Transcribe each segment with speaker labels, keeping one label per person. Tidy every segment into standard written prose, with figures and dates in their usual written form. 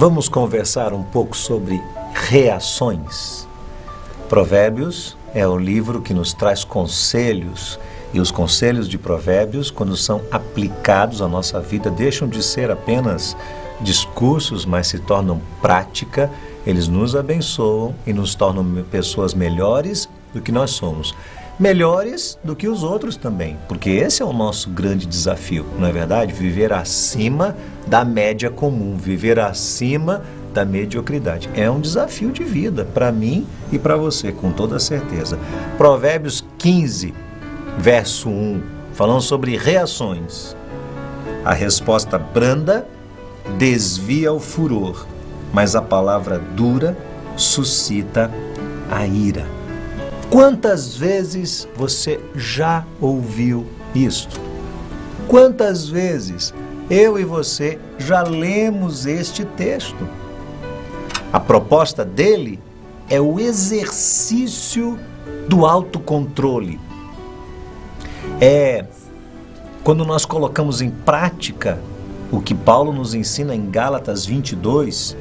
Speaker 1: Vamos conversar um pouco sobre reações. Provérbios é o livro que nos traz conselhos, e os conselhos de Provérbios, quando são aplicados à nossa vida, deixam de ser apenas discursos, mas se tornam prática. Eles nos abençoam e nos tornam pessoas melhores do que nós somos. Melhores do que os outros também, porque esse é o nosso grande desafio, não é verdade? Viver acima da média comum, viver acima da mediocridade. É um desafio de vida para mim e para você, com toda certeza. Provérbios 15, verso 1, falando sobre reações. A resposta branda desvia o furor, mas a palavra dura suscita a ira. Quantas vezes você já ouviu isto? Quantas vezes eu e você já lemos este texto? A proposta dele é o exercício do autocontrole. É quando nós colocamos em prática o que Paulo nos ensina em Gálatas 22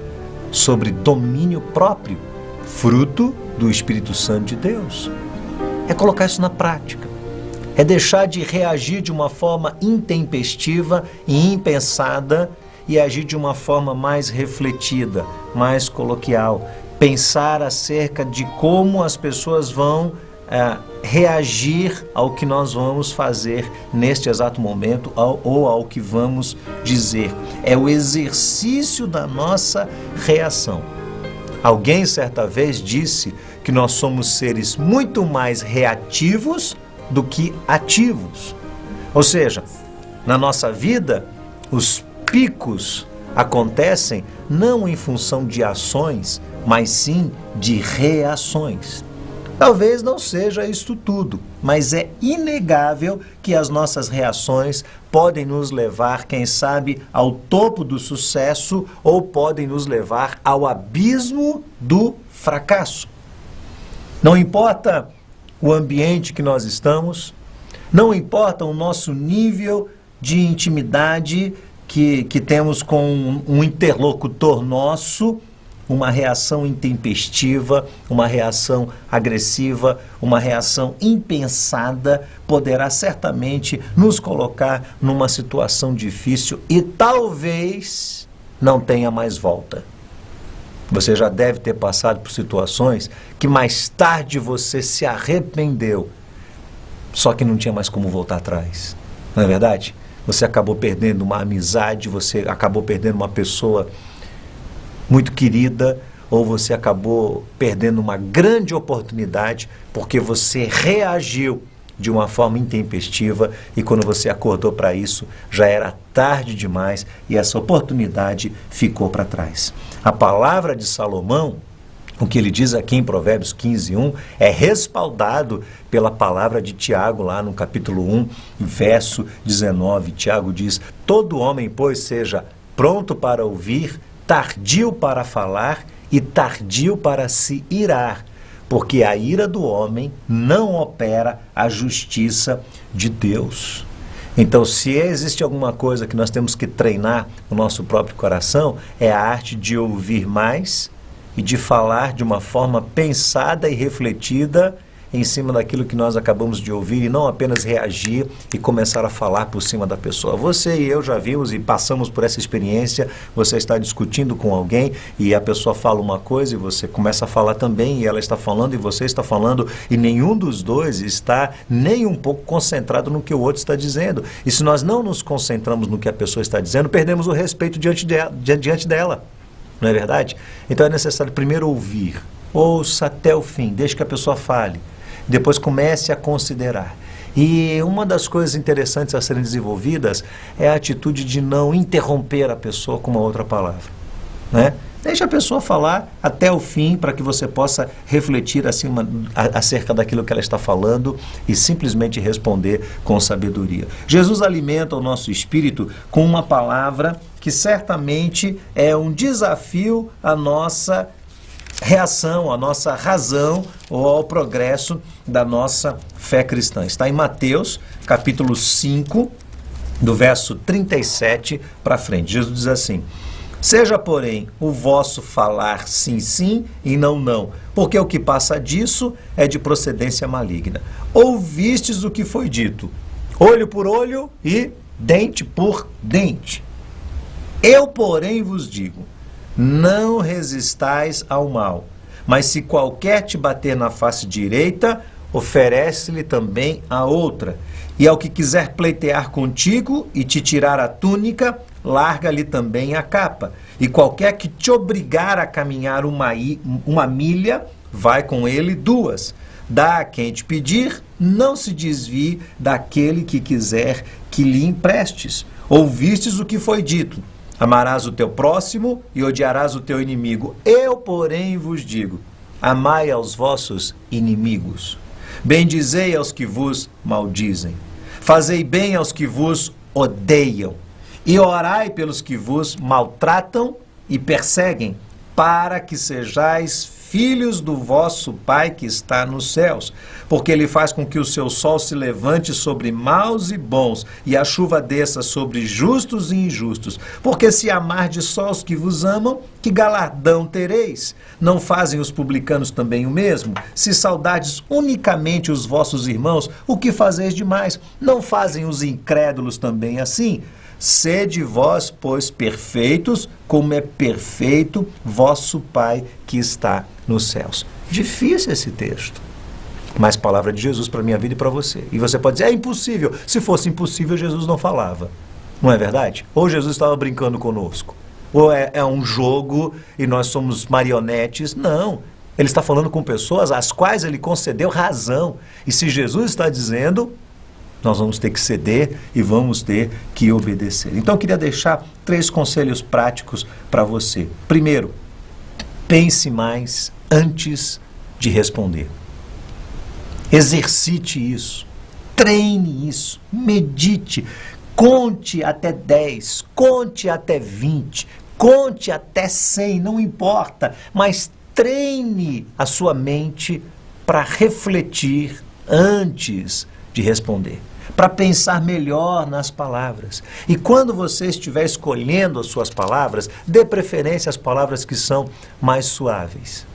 Speaker 1: sobre domínio próprio, fruto do Espírito Santo de Deus. É colocar isso na prática. É deixar de reagir de uma forma intempestiva e impensada e agir de uma forma mais refletida, mais coloquial. Pensar acerca de como as pessoas vão reagir ao que nós vamos fazer neste exato momento ou ao que vamos dizer. É o exercício da nossa reação. Alguém certa vez disse que nós somos seres muito mais reativos do que ativos. Ou seja, na nossa vida, os picos acontecem não em função de ações, mas sim de reações. Talvez não seja isto tudo, mas é inegável que as nossas reações podem nos levar, quem sabe, ao topo do sucesso ou podem nos levar ao abismo do fracasso. Não importa o ambiente que nós estamos, não importa o nosso nível de intimidade que temos com um interlocutor nosso, uma reação intempestiva, uma reação agressiva, uma reação impensada poderá certamente nos colocar numa situação difícil e talvez não tenha mais volta. Você já deve ter passado por situações que mais tarde você se arrependeu, só que não tinha mais como voltar atrás. Não é verdade? Você acabou perdendo uma amizade, você acabou perdendo uma pessoa muito querida, ou você acabou perdendo uma grande oportunidade porque você reagiu de uma forma intempestiva e quando você acordou para isso já era tarde demais e essa oportunidade ficou para trás. A palavra de Salomão, o que ele diz aqui em Provérbios 15:1, é respaldado pela palavra de Tiago lá no capítulo 1, verso 19. Tiago diz: todo homem, pois, seja pronto para ouvir, tardio para falar e tardio para se irar, porque a ira do homem não opera a justiça de Deus. Então, se existe alguma coisa que nós temos que treinar no nosso próprio coração, é a arte de ouvir mais e de falar de uma forma pensada e refletida em cima daquilo que nós acabamos de ouvir e não apenas reagir e começar a falar por cima da pessoa. Você e eu já vimos e passamos por essa experiência. Você está discutindo com alguém e a pessoa fala uma coisa e você começa a falar também e ela está falando e você está falando e nenhum dos dois está nem um pouco concentrado no que o outro está dizendo. E se nós não nos concentramos no que a pessoa está dizendo, perdemos o respeito diante dela. Não é verdade? Então é necessário primeiro ouvir. Ouça até o fim, deixe que a pessoa fale. Depois comece a considerar. E uma das coisas interessantes a serem desenvolvidas é a atitude de não interromper a pessoa com uma outra palavra, né? Deixa a pessoa falar até o fim para que você possa refletir acerca daquilo que ela está falando e simplesmente responder com sabedoria. Jesus alimenta o nosso espírito com uma palavra que certamente é um desafio à nossa reação, à nossa razão ou ao progresso da nossa fé cristã. Está em Mateus, capítulo 5, do verso 37 para frente. Jesus diz assim: Seja, porém, o vosso falar sim, sim e não, não, porque o que passa disso é de procedência maligna. Ouvistes o que foi dito, olho por olho e dente por dente. Eu, porém, vos digo, não resistais ao mal, mas se qualquer te bater na face direita, oferece-lhe também a outra. E ao que quiser pleitear contigo e te tirar a túnica, larga-lhe também a capa. E qualquer que te obrigar a caminhar uma milha, vai com ele 2. Dá a quem te pedir, não se desvie daquele que quiser que lhe emprestes. Ouvistes o que foi dito, amarás o teu próximo e odiarás o teu inimigo. Eu, porém, vos digo, amai aos vossos inimigos. Bendizei aos que vos maldizem. Fazei bem aos que vos odeiam. E orai pelos que vos maltratam e perseguem, para que sejais filhos do vosso Pai que está nos céus. Porque Ele faz com que o seu sol se levante sobre maus e bons, e a chuva desça sobre justos e injustos. Porque se amardes só os que vos amam, que galardão tereis? Não fazem os publicanos também o mesmo? Se saudardes unicamente os vossos irmãos, o que fazeis demais? Não fazem os incrédulos também assim? Sede vós, pois, perfeitos, como é perfeito vosso Pai que está nos céus. Difícil esse texto, mas palavra de Jesus para a minha vida e para você. E você pode dizer, é impossível. Se fosse impossível, Jesus não falava. Não é verdade? Ou Jesus estava brincando conosco, ou é um jogo e nós somos marionetes. Não. Ele está falando com pessoas às quais ele concedeu razão. E se Jesus está dizendo, nós vamos ter que ceder e vamos ter que obedecer. Então, eu queria deixar 3 conselhos práticos para você. Primeiro, pense mais antes de responder. Exercite isso, treine isso, medite, conte até 10, conte até 20, conte até 100, não importa, mas treine a sua mente para refletir antes de responder, para pensar melhor nas palavras. E quando você estiver escolhendo as suas palavras, dê preferência às palavras que são mais suaves.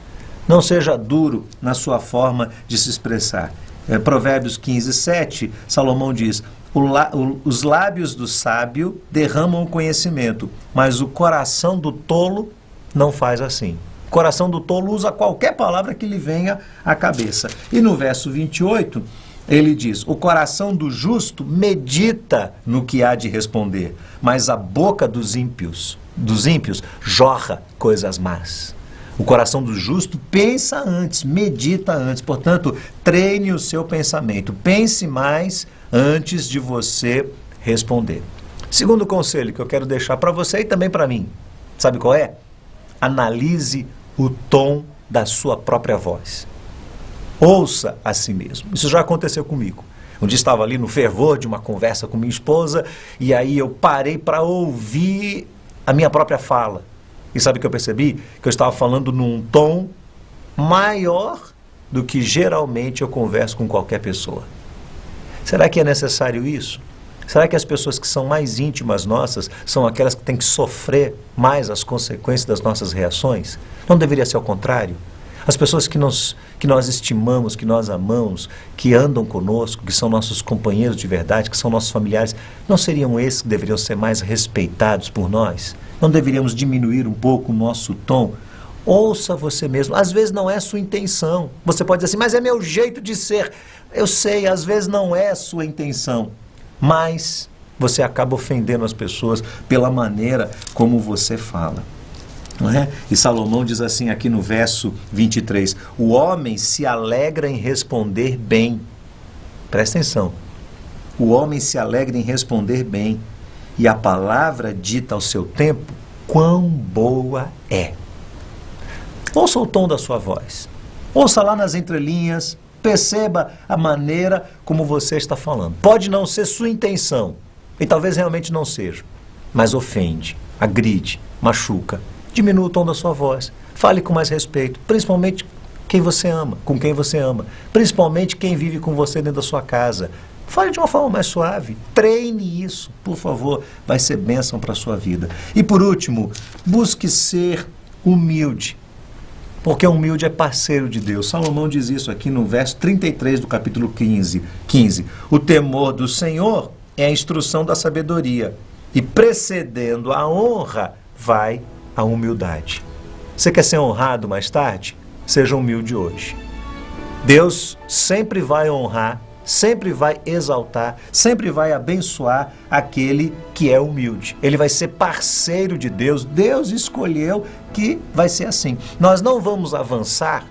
Speaker 1: Não seja duro na sua forma de se expressar. Provérbios 15:7, Salomão diz, os lábios do sábio derramam o conhecimento, mas o coração do tolo não faz assim. O coração do tolo usa qualquer palavra que lhe venha à cabeça. E no verso 28, ele diz, o coração do justo medita no que há de responder, mas a boca dos ímpios jorra coisas más. O coração do justo pensa antes, medita antes. Portanto, treine o seu pensamento. Pense mais antes de você responder. Segundo conselho que eu quero deixar para você e também para mim. Sabe qual é? Analise o tom da sua própria voz. Ouça a si mesmo. Isso já aconteceu comigo. Um dia estava ali no fervor de uma conversa com minha esposa e aí eu parei para ouvir a minha própria fala. E sabe o que eu percebi? Que eu estava falando num tom maior do que geralmente eu converso com qualquer pessoa. Será que é necessário isso? Será que as pessoas que são mais íntimas nossas são aquelas que têm que sofrer mais as consequências das nossas reações? Não deveria ser ao contrário? As pessoas que nós estimamos, que nós amamos, que andam conosco, que são nossos companheiros de verdade, que são nossos familiares, não seriam esses que deveriam ser mais respeitados por nós? Não deveríamos diminuir um pouco o nosso tom? Ouça você mesmo. Às vezes não é sua intenção. Você pode dizer assim, mas é meu jeito de ser. Eu sei, às vezes não é sua intenção. Mas você acaba ofendendo as pessoas pela maneira como você fala. Não é? E Salomão diz assim aqui no verso 23, o homem se alegra em responder bem. Presta atenção. O homem se alegra em responder bem. E a palavra dita ao seu tempo, quão boa é. Ouça o tom da sua voz. Ouça lá nas entrelinhas. Perceba a maneira como você está falando. Pode não ser sua intenção. E talvez realmente não seja. Mas ofende, agride, machuca. Diminua o tom da sua voz. Fale com mais respeito. Principalmente quem você ama, com quem você ama. Principalmente quem vive com você dentro da sua casa. Fale de uma forma mais suave. Treine isso, por favor. Vai ser bênção para a sua vida. E por último, busque ser humilde. Porque humilde é parceiro de Deus. Salomão diz isso aqui no verso 33 do capítulo 15. O temor do Senhor é a instrução da sabedoria. E precedendo a honra, vai a humildade. Você quer ser honrado mais tarde? Seja humilde hoje. Deus sempre vai honrar, sempre vai exaltar, sempre vai abençoar aquele que é humilde. Ele vai ser parceiro de Deus. Deus escolheu que vai ser assim. Nós não vamos avançar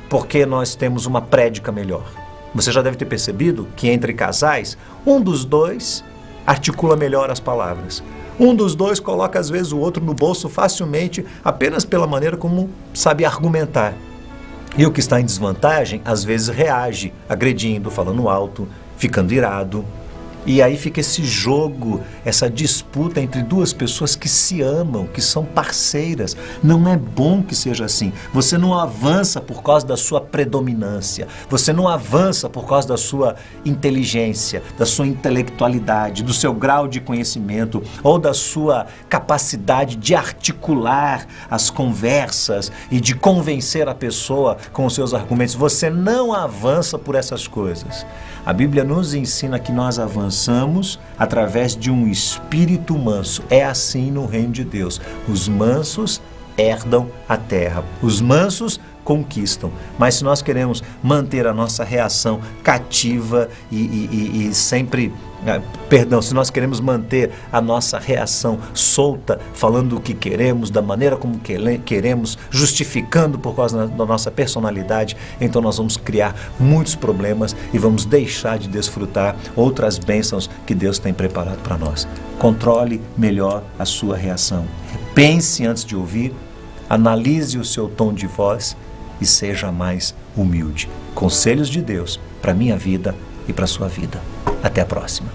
Speaker 1: porque nós temos uma prédica melhor. Você já deve ter percebido que entre casais, um dos dois articula melhor as palavras. Um dos dois coloca às vezes o outro no bolso facilmente, apenas pela maneira como sabe argumentar. E o que está em desvantagem, às vezes reage, agredindo, falando alto, ficando irado. E aí fica esse jogo, essa disputa entre duas pessoas que se amam, que são parceiras. Não é bom que seja assim. Você não avança por causa da sua predominância. Você não avança por causa da sua inteligência, da sua intelectualidade, do seu grau de conhecimento ou da sua capacidade de articular as conversas e de convencer a pessoa com os seus argumentos. Você não avança por essas coisas. A Bíblia nos ensina que nós avançamos através de um espírito manso. É assim no reino de Deus. Os mansos herdam a terra. Os mansos conquistam. Mas se nós queremos manter a nossa reação cativa e sempre... se nós queremos manter a nossa reação solta, falando o que queremos, da maneira como queremos, justificando por causa da nossa personalidade, então nós vamos criar muitos problemas e vamos deixar de desfrutar outras bênçãos que Deus tem preparado para nós. Controle melhor a sua reação. Pense antes de ouvir, analise o seu tom de voz e seja mais humilde. Conselhos de Deus para a minha vida e para a sua vida. Até a próxima.